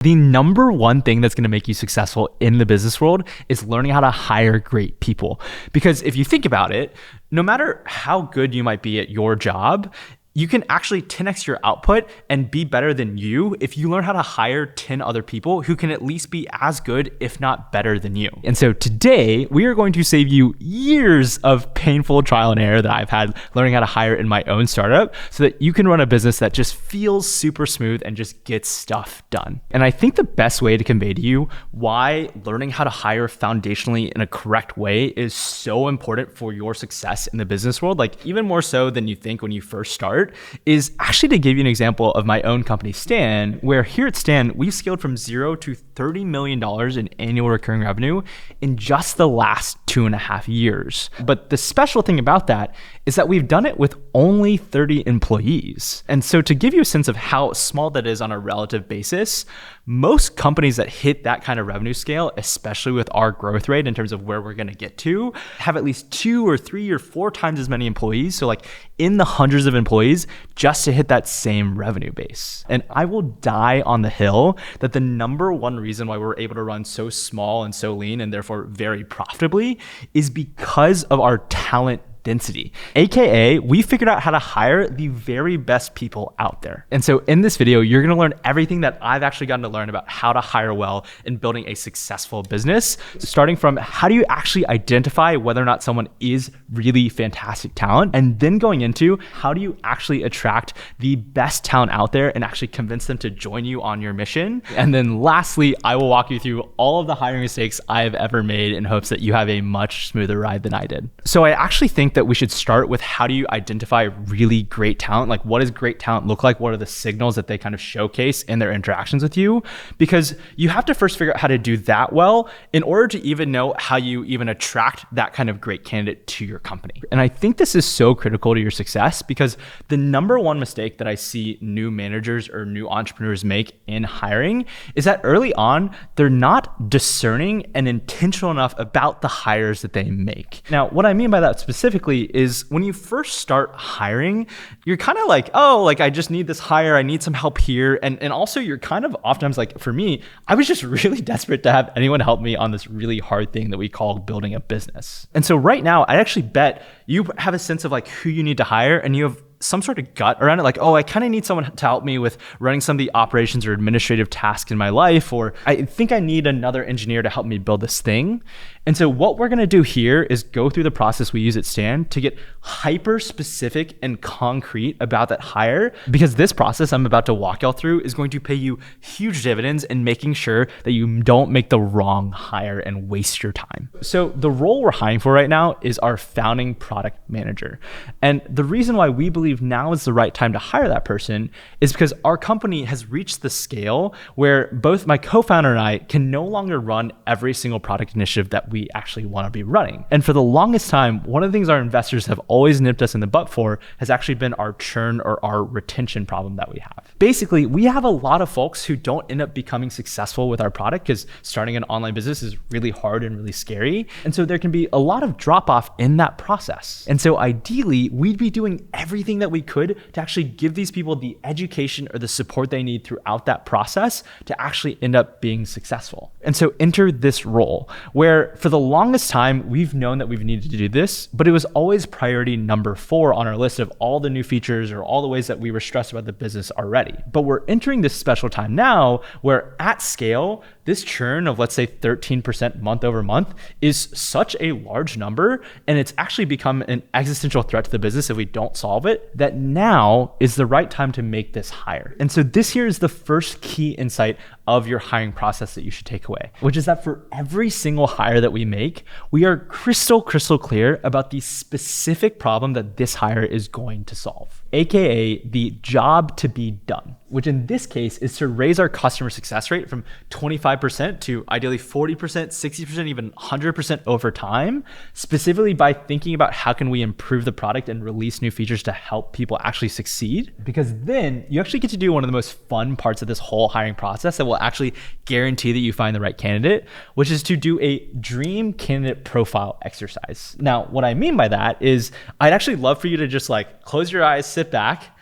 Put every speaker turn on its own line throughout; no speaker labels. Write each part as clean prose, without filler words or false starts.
The number one thing that's going to make you successful in the business world is learning how to hire great people. Because if you think about it, no matter how good you might be at your job, you can actually 10x your output and be better than you if you learn how to hire 10 other people who can at least be as good, if not better than you. And so today, we are going to save you years of painful trial and error that I've had learning how to hire in my own startup so that you can run a business that just feels super smooth and just gets stuff done. And I think the best way to convey to you why learning how to hire foundationally in a correct way is so important for your success in the business world, like even more so than you think when you first start, is actually to give you an example of my own company, Stan, where here at Stan, we've scaled from 0 to $30 million in annual recurring revenue in just the last 2.5 years. But the special thing about that is that we've done it with only 30 employees. And so to give you a sense of how small that is on a relative basis, most companies that hit that kind of revenue scale, especially with our growth rate in terms of where we're going to get to, have at least 2 or 3 or 4 times as many employees. So like in the hundreds of employees just to hit that same revenue base. And I will die on the hill that the number one reason why we're able to run so small and so lean and therefore very profitably is because of our talent density, AKA we figured out how to hire the very best people out there. And so in this video, you're going to learn everything that I've actually gotten to learn about how to hire well in building a successful business, starting from how do you actually identify whether or not someone is really fantastic talent, and then going into how do you actually attract the best talent out there and actually convince them to join you on your mission. And then lastly, I will walk you through all of the hiring mistakes I've ever made in hopes that you have a much smoother ride than I did. So I actually think that we should start with how do you identify really great talent? Like what does great talent look like? What are the signals that they kind of showcase in their interactions with you? Because you have to first figure out how to do that well in order to even know how you even attract that kind of great candidate to your company. And I think this is so critical to your success because the number one mistake that I see new managers or new entrepreneurs make in hiring is that early on, they're not discerning and intentional enough about the hires that they make. Now, what I mean by that specifically is when you first start hiring, you're kind of like, oh, like I just need this hire. I need some help here. And also you're kind of oftentimes like, for me, I was just really desperate to have anyone help me on this really hard thing that we call building a business. And so right now, I actually bet you have a sense of like who you need to hire and you have some sort of gut around it, like, oh, I kind of need someone to help me with running some of the operations or administrative tasks in my life, or I think I need another engineer to help me build this thing. And so what we're gonna do here is go through the process we use at Stan to get hyper specific and concrete about that hire, because this process I'm about to walk y'all through is going to pay you huge dividends in making sure that you don't make the wrong hire and waste your time. So the role we're hiring for right now is our founding product manager. And the reason why we believe now is the right time to hire that person is because our company has reached the scale where both my co-founder and I can no longer run every single product initiative that we actually want to be running. And for the longest time, one of the things our investors have always nipped us in the butt for has actually been our churn or our retention problem that we have. Basically, we have a lot of folks who don't end up becoming successful with our product because starting an online business is really hard and really scary. And so there can be a lot of drop off in that process. And so ideally, we'd be doing everything that we could to actually give these people the education or the support they need throughout that process to actually end up being successful. And so enter this role where for the longest time, we've known that we've needed to do this, but it was always priority number 4 on our list of all the new features or all the ways that we were stressed about the business already. But we're entering this special time now where at scale, this churn of let's say 13% month over month is such a large number, and it's actually become an existential threat to the business if we don't solve it, that now is the right time to make this hire. And so this here is the first key insight of your hiring process that you should take away, which is that for every single hire that we make, we are crystal clear about the specific problem that this hire is going to solve, AKA the job to be done, which in this case is to raise our customer success rate from 25% to ideally 40%, 60%, even 100% over time, specifically by thinking about how can we improve the product and release new features to help people actually succeed. Because then you actually get to do one of the most fun parts of this whole hiring process that will actually guarantee that you find the right candidate, which is to do a dream candidate profile exercise. Now, what I mean by that is I'd actually love for you to just like close your eyes, sit back,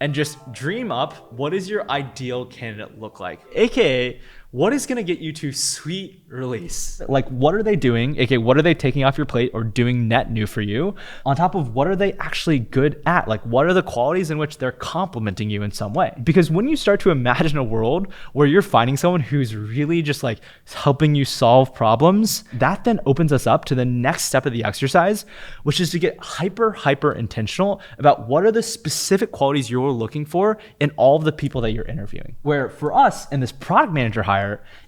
and just dream up what does your ideal candidate look like? AKA, what is going to get you to sweet release? Like, what are they doing? AKA, what are they taking off your plate or doing net new for you? On top of what are they actually good at? Like, what are the qualities in which they're complimenting you in some way? Because when you start to imagine a world where you're finding someone who's really just like helping you solve problems, that then opens us up to the next step of the exercise, which is to get hyper intentional about what are the specific qualities you're looking for in all of the people that you're interviewing. Where for us in this product manager hire,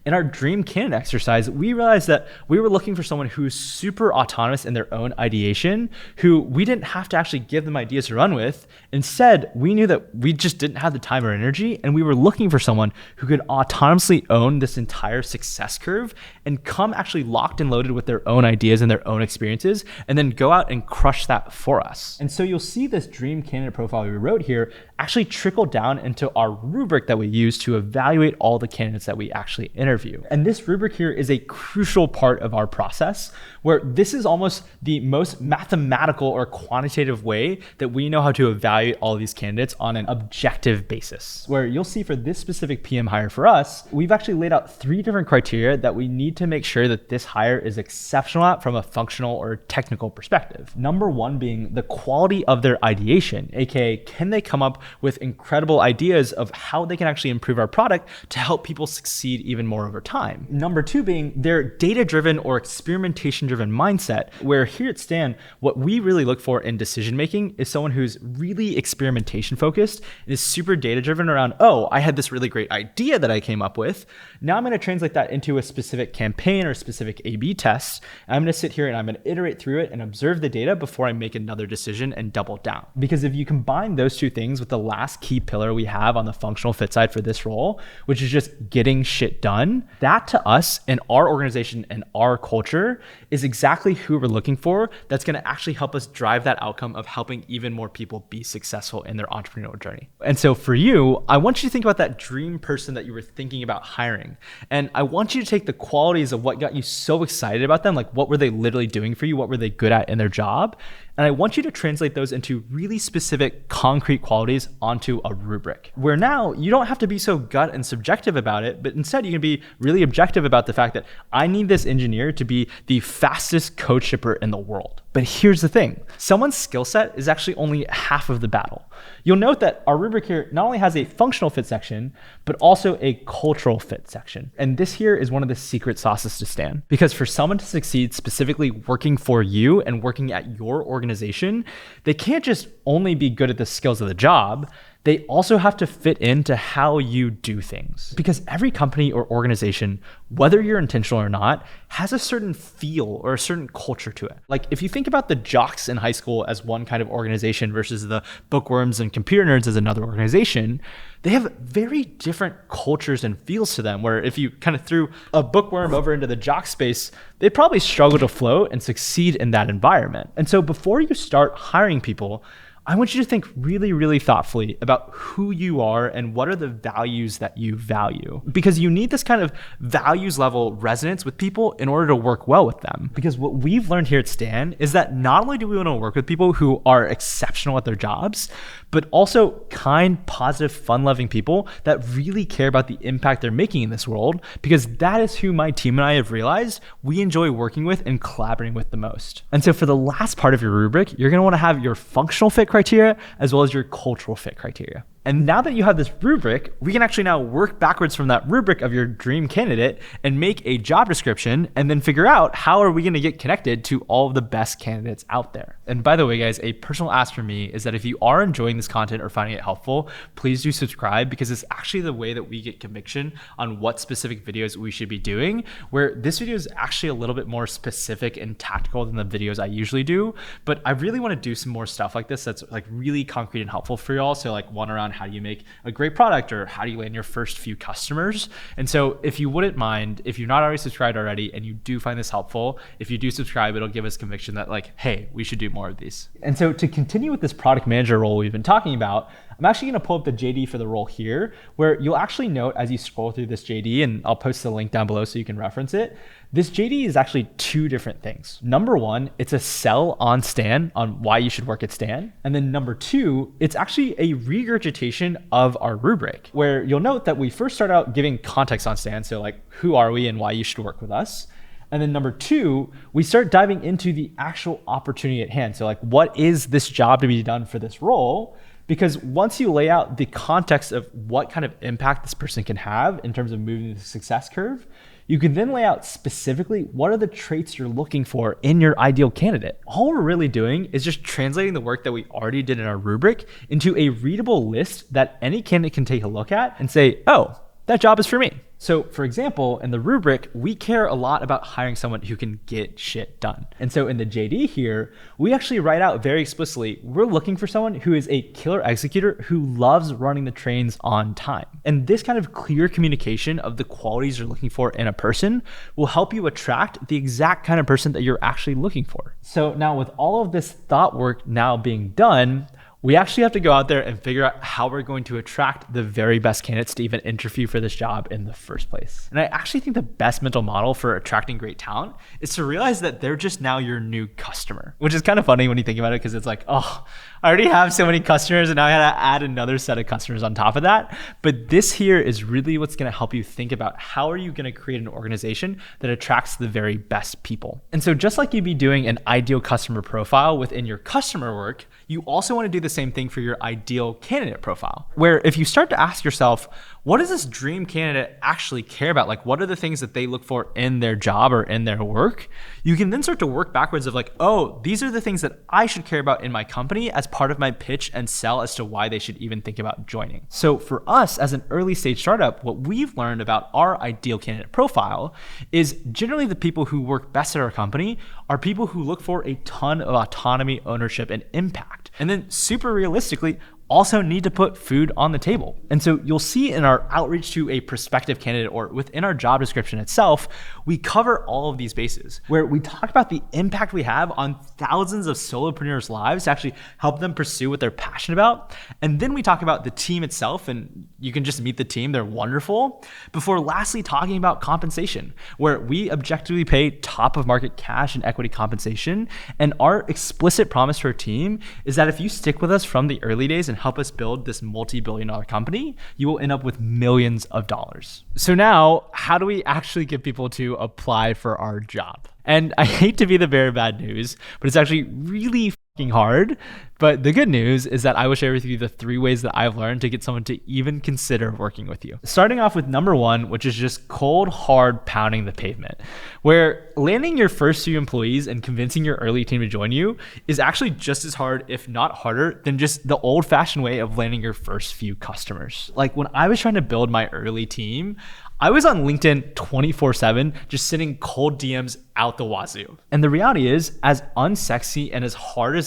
in our dream candidate exercise, we realized that we were looking for someone who's super autonomous in their own ideation, who we didn't have to actually give them ideas to run with. Instead, we knew that we just didn't have the time or energy, and we were looking for someone who could autonomously own this entire success curve and come actually locked and loaded with their own ideas and their own experiences, and then go out and crush that for us. And so you'll see this dream candidate profile we wrote here actually trickle down into our rubric that we use to evaluate all the candidates that we actually interview. And this rubric here is a crucial part of our process, where this is almost the most mathematical or quantitative way that we know how to evaluate all of these candidates on an objective basis. Where you'll see for this specific PM hire for us, we've actually laid out 3 different criteria that we need to make sure that this hire is exceptional at from a functional or technical perspective. Number 1 being the quality of their ideation, aka can they come up with incredible ideas of how they can actually improve our product to help people succeed even more over time. Number 2 being their data-driven or experimentation-driven mindset, where here at Stan, what we really look for in decision-making is someone who's really experimentation-focused and is super data-driven around, oh, I had this really great idea that I came up with. Now I'm going to translate that into a specific campaign or specific A/B test. And I'm going to sit here and I'm going to iterate through it and observe the data before I make another decision and double down. Because if you combine those 2 things with the last key pillar we have on the functional fit side for this role, which is just getting shit done, that to us in our organization and our culture is exactly who we're looking for. That's going to actually help us drive that outcome of helping even more people be successful in their entrepreneurial journey. And so for you, I want you to think about that dream person that you were thinking about hiring. And I want you to take the qualities of what got you so excited about them, like what were they literally doing for you? What were they good at in their job? And I want you to translate those into really specific concrete qualities onto a rubric, where now you don't have to be so gut and subjective about it, but instead you can be really objective about the fact that I need this engineer to be the fastest code shipper in the world. But here's the thing, someone's skill set is actually only half of the battle. You'll note that our rubric here not only has a functional fit section, but also a cultural fit section. And this here is one of the secret sauces to Stan. Because for someone to succeed specifically working for you and working at your organization, they can't just only be good at the skills of the job. They also have to fit into how you do things. Because every company or organization, whether you're intentional or not, has a certain feel or a certain culture to it. Like if you think about the jocks in high school as one kind of organization versus the bookworms and computer nerds as another organization, they have very different cultures and feels to them, where if you kind of threw a bookworm over into the jock space, they'd probably struggle to float and succeed in that environment. And so before you start hiring people, I want you to think really, really thoughtfully about who you are and what are the values that you value. Because you need this kind of values level resonance with people in order to work well with them. Because what we've learned here at Stan is that not only do we want to work with people who are exceptional at their jobs, but also kind, positive, fun-loving people that really care about the impact they're making in this world, because that is who my team and I have realized we enjoy working with and collaborating with the most. And so for the last part of your rubric, you're going to want to have your functional fit criteria as well as your cultural fit criteria. And now that you have this rubric, we can actually now work backwards from that rubric of your dream candidate and make a job description and then figure out how are we going to get connected to all of the best candidates out there. And by the way, guys, a personal ask from me is that if you are enjoying this content or finding it helpful, please do subscribe, because it's actually the way that we get conviction on what specific videos we should be doing, where this video is actually a little bit more specific and tactical than the videos I usually do. But I really want to do some more stuff like this that's like really concrete and helpful for y'all. So like one around how do you make a great product, or how do you land your first few customers. And so if you wouldn't mind, if you're not already subscribed already and you do find this helpful, if you do subscribe, it'll give us conviction that like, hey, we should do more of these. And so to continue with this product manager role we've been talking about, I'm I'm actually going to pull up the JD for the role here, where you'll actually note as you scroll through this JD, and I'll post the link down below so you can reference it. This JD is actually two different things. Number one, it's a sell on Stan on why you should work at Stan. And then number two, it's actually a regurgitation of our rubric, where you'll note that we first start out giving context on Stan. So like, who are we and why you should work with us? And then number two, we start diving into the actual opportunity at hand. So like, what is this job to be done for this role? Because once you lay out the context of what kind of impact this person can have in terms of moving the success curve, you can then lay out specifically what are the traits you're looking for in your ideal candidate. All we're really doing is just translating the work that we already did in our rubric into a readable list that any candidate can take a look at and say, oh, that job is for me. So for example, in the rubric, we care a lot about hiring someone who can get shit done. And so in the JD here, we actually write out very explicitly, we're looking for someone who is a killer executor who loves running the trains on time. And this kind of clear communication of the qualities you're looking for in a person will help you attract the exact kind of person that you're actually looking for. So now with all of this thought work now being done, we actually have to go out there and figure out how we're going to attract the very best candidates to even interview for this job in the first place. And I actually think the best mental model for attracting great talent is to realize that they're just now your new customer, which is kind of funny when you think about it, because it's like, oh, I already have so many customers and now I gotta add another set of customers on top of that. But this here is really what's gonna help you think about how are you gonna create an organization that attracts the very best people. And so just like you'd be doing an ideal customer profile within your customer work, you also wanna do the same thing for your ideal candidate profile, where if you start to ask yourself, what does this dream candidate actually care about? Like, what are the things that they look for in their job or in their work? You can then start to work backwards of like, oh, these are the things that I should care about in my company as part of my pitch and sell as to why they should even think about joining. So for us as an early stage startup, what we've learned about our ideal candidate profile is generally the people who work best at our company are people who look for a ton of autonomy, ownership, and impact. And then super realistically, also need to put food on the table. And so you'll see in our outreach to a prospective candidate or within our job description itself, we cover all of these bases where we talk about the impact we have on thousands of solopreneurs' lives to actually help them pursue what they're passionate about. And then we talk about the team itself, and you can just meet the team, they're wonderful. Before lastly talking about compensation, where we objectively pay top of market cash and equity compensation. And our explicit promise to our team is that if you stick with us from the early days and help us build this multi-billion-dollar company, you will end up with millions of dollars. So now, how do we actually get people to apply for our job? And I hate to be the bearer of bad news, but it's actually really fucking hard. But the good news is that I will share with you the 3 ways that I've learned to get someone to even consider working with you. Starting off with number 1, which is just cold, hard pounding the pavement, where landing your first few employees and convincing your early team to join you is actually just as hard, if not harder, than just the old fashioned way of landing your first few customers. Like when I was trying to build my early team, I was on LinkedIn 24/7, just sending cold DMs out the wazoo. And the reality is, as unsexy and as hard as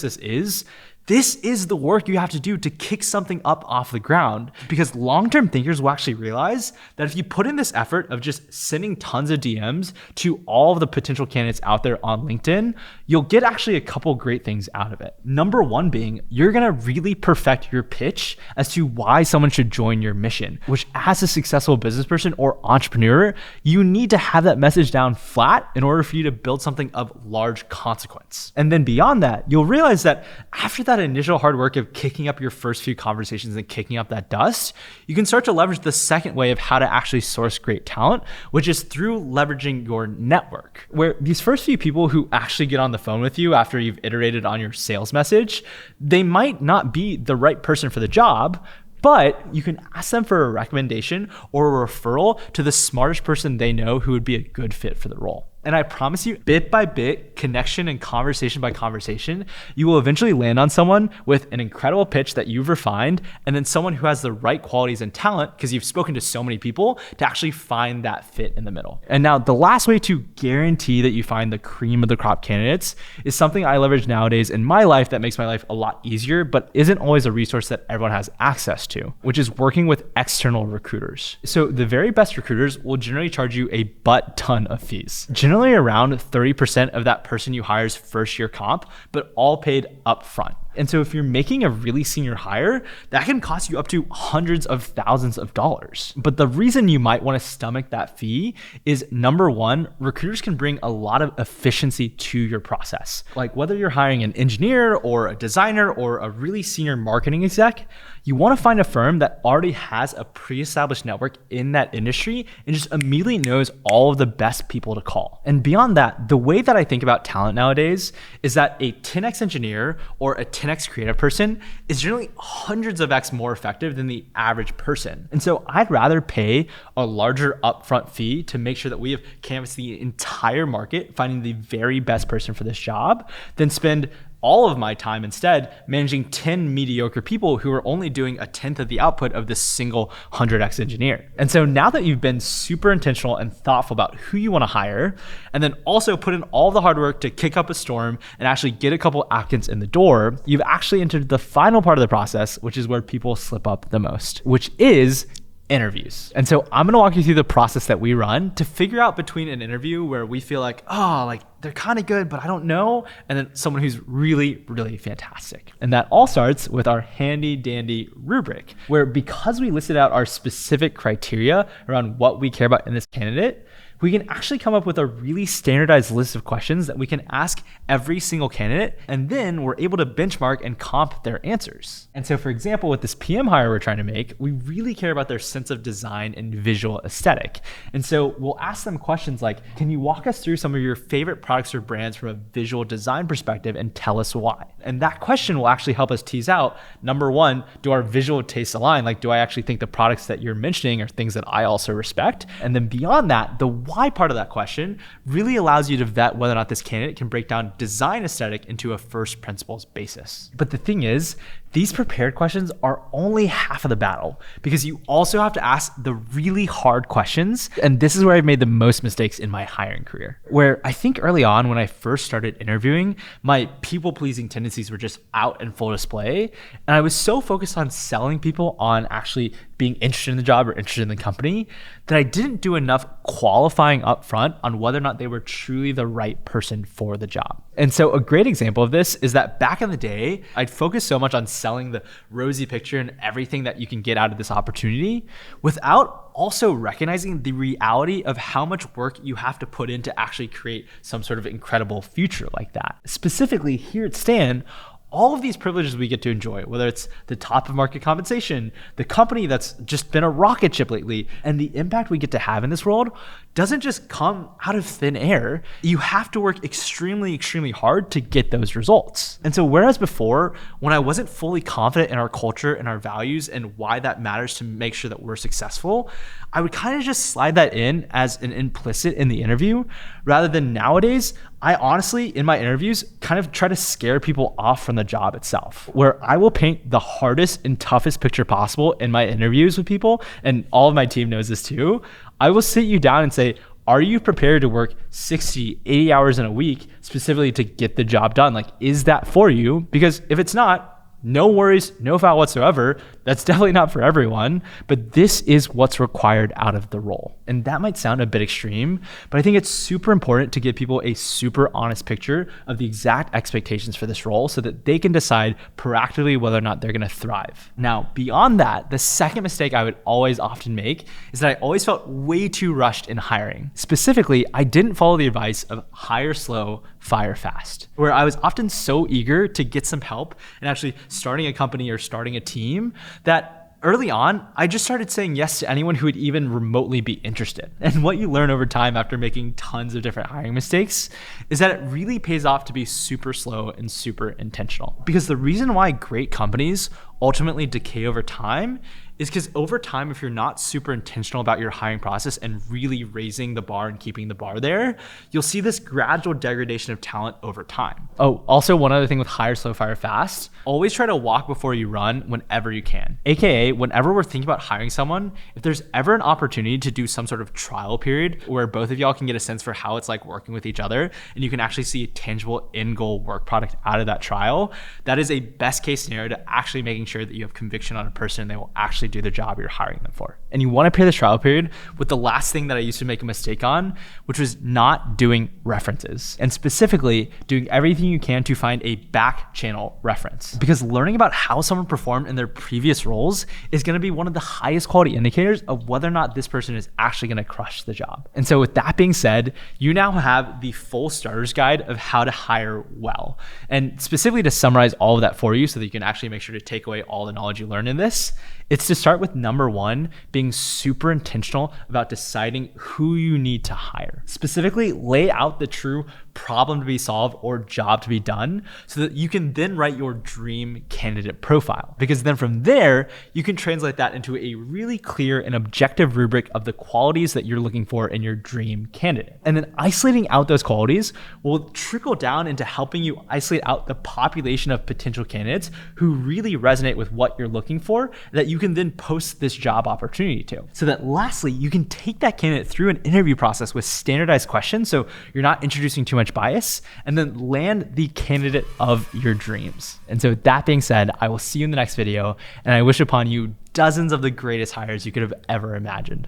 this is the work you have to do to kick something up off the ground, because long-term thinkers will actually realize that if you put in this effort of just sending tons of DMs to all of the potential candidates out there on LinkedIn, you'll get actually a couple great things out of it. Number 1 being, you're gonna really perfect your pitch as to why someone should join your mission, which as a successful business person or entrepreneur, you need to have that message down flat in order for you to build something of large consequence. And then beyond that, you'll realize that after that initial hard work of kicking up your first few conversations and kicking up that dust, you can start to leverage the second way of how to actually source great talent, which is through leveraging your network, where these first few people who actually get on the phone with you after you've iterated on your sales message, they might not be the right person for the job, but you can ask them for a recommendation or a referral to the smartest person they know who would be a good fit for the role. And I promise you, bit by bit, connection and conversation by conversation, you will eventually land on someone with an incredible pitch that you've refined, and then someone who has the right qualities and talent, because you've spoken to so many people, to actually find that fit in the middle. And now the last way to guarantee that you find the cream of the crop candidates is something I leverage nowadays in my life that makes my life a lot easier, but isn't always a resource that everyone has access to, which is working with external recruiters. So the very best recruiters will generally charge you a butt ton of fees. Generally around 30% of that person you hire's first year comp, but all paid up front. And so if you're making a really senior hire, that can cost you up to hundreds of thousands of dollars. But the reason you might want to stomach that fee is, number one, recruiters can bring a lot of efficiency to your process. Like whether you're hiring an engineer or a designer or a really senior marketing exec, you want to find a firm that already has a pre-established network in that industry and just immediately knows all of the best people to call. And beyond that, the way that I think about talent nowadays is that a 10x engineer or a 10x creative person is generally hundreds of x more effective than the average person. And so I'd rather pay a larger upfront fee to make sure that we have canvassed the entire market, finding the very best person for this job, than spend all of my time instead managing 10 mediocre people who are only doing a tenth of the output of this single 100x engineer. And so now that you've been super intentional and thoughtful about who you want to hire, and then also put in all the hard work to kick up a storm and actually get a couple applicants in the door, you've actually entered the final part of the process, which is where people slip up the most, which is interviews. And so I'm gonna walk you through the process that we run to figure out between an interview where we feel like, oh, like they're kind of good, but I don't know, and then someone who's really, really fantastic. And that all starts with our handy dandy rubric, where because we listed out our specific criteria around what we care about in this candidate, we can actually come up with a really standardized list of questions that we can ask every single candidate, and then we're able to benchmark and comp their answers. And so for example, with this PM hire we're trying to make, we really care about their sense of design and visual aesthetic. And so we'll ask them questions like, can you walk us through some of your favorite products or brands from a visual design perspective and tell us why? And that question will actually help us tease out, number one, do our visual tastes align? Like, do I actually think the products that you're mentioning are things that I also respect? And then beyond that, the why part of that question really allows you to vet whether or not this candidate can break down design aesthetic into a first principles basis. But the thing is, these prepared questions are only half of the battle, because you also have to ask the really hard questions. And this is where I've made the most mistakes in my hiring career, where I think early on when I first started interviewing, my people-pleasing tendencies were just out in full display. And I was so focused on selling people on actually being interested in the job or interested in the company that I didn't do enough qualifying up front on whether or not they were truly the right person for the job. And so a great example of this is that back in the day, I'd focus so much on selling the rosy picture and everything that you can get out of this opportunity without also recognizing the reality of how much work you have to put in to actually create some sort of incredible future like that. Specifically here at Stan, all of these privileges we get to enjoy, whether it's the top of market compensation, the company that's just been a rocket ship lately, and the impact we get to have in this world doesn't just come out of thin air. You have to work extremely, extremely hard to get those results. And so whereas before, when I wasn't fully confident in our culture and our values and why that matters to make sure that we're successful, I would kind of just slide that in as an implicit in the interview, rather than nowadays, I honestly, in my interviews, kind of try to scare people off from the job itself, where I will paint the hardest and toughest picture possible in my interviews with people, and all of my team knows this too. I will sit you down and say, are you prepared to work 60, 80 hours in a week specifically to get the job done? Like, is that for you? Because if it's not, no worries, no foul whatsoever. That's definitely not for everyone, but this is what's required out of the role. And that might sound a bit extreme, but I think it's super important to give people a super honest picture of the exact expectations for this role so that they can decide proactively whether or not they're gonna thrive. Now, beyond that, the second mistake I would always often make is that I always felt way too rushed in hiring. Specifically, I didn't follow the advice of hire slow, fire fast, where I was often so eager to get some help and actually starting a company or starting a team that early on, I just started saying yes to anyone who would even remotely be interested. And what you learn over time after making tons of different hiring mistakes is that it really pays off to be super slow and super intentional. Because the reason why great companies ultimately decay over time is because over time, if you're not super intentional about your hiring process and really raising the bar and keeping the bar there, you'll see this gradual degradation of talent over time. Oh, also one other thing with hire slow, fire fast, always try to walk before you run whenever you can. AKA, whenever we're thinking about hiring someone, if there's ever an opportunity to do some sort of trial period where both of y'all can get a sense for how it's like working with each other and you can actually see a tangible end goal work product out of that trial, that is a best case scenario to actually making sure that you have conviction on a person and they will actually actually do the job you're hiring them for. And you want to pair this trial period with the last thing that I used to make a mistake on, which was not doing references, and specifically doing everything you can to find a back channel reference. Because learning about how someone performed in their previous roles is going to be one of the highest quality indicators of whether or not this person is actually going to crush the job. And so with that being said, you now have the full starter's guide of how to hire well. And specifically to summarize all of that for you so that you can actually make sure to take away all the knowledge you learn in this, it's to start with number one, being super intentional about deciding who you need to hire. Specifically, lay out the true problem to be solved or job to be done so that you can then write your dream candidate profile. Because then from there, you can translate that into a really clear and objective rubric of the qualities that you're looking for in your dream candidate. And then isolating out those qualities will trickle down into helping you isolate out the population of potential candidates who really resonate with what you're looking for, that you can then post this job opportunity to. So that lastly, you can take that candidate through an interview process with standardized questions so you're not introducing too much bias, and then land the candidate of your dreams. And so with that being said, I will see you in the next video, and I wish upon you dozens of the greatest hires you could have ever imagined.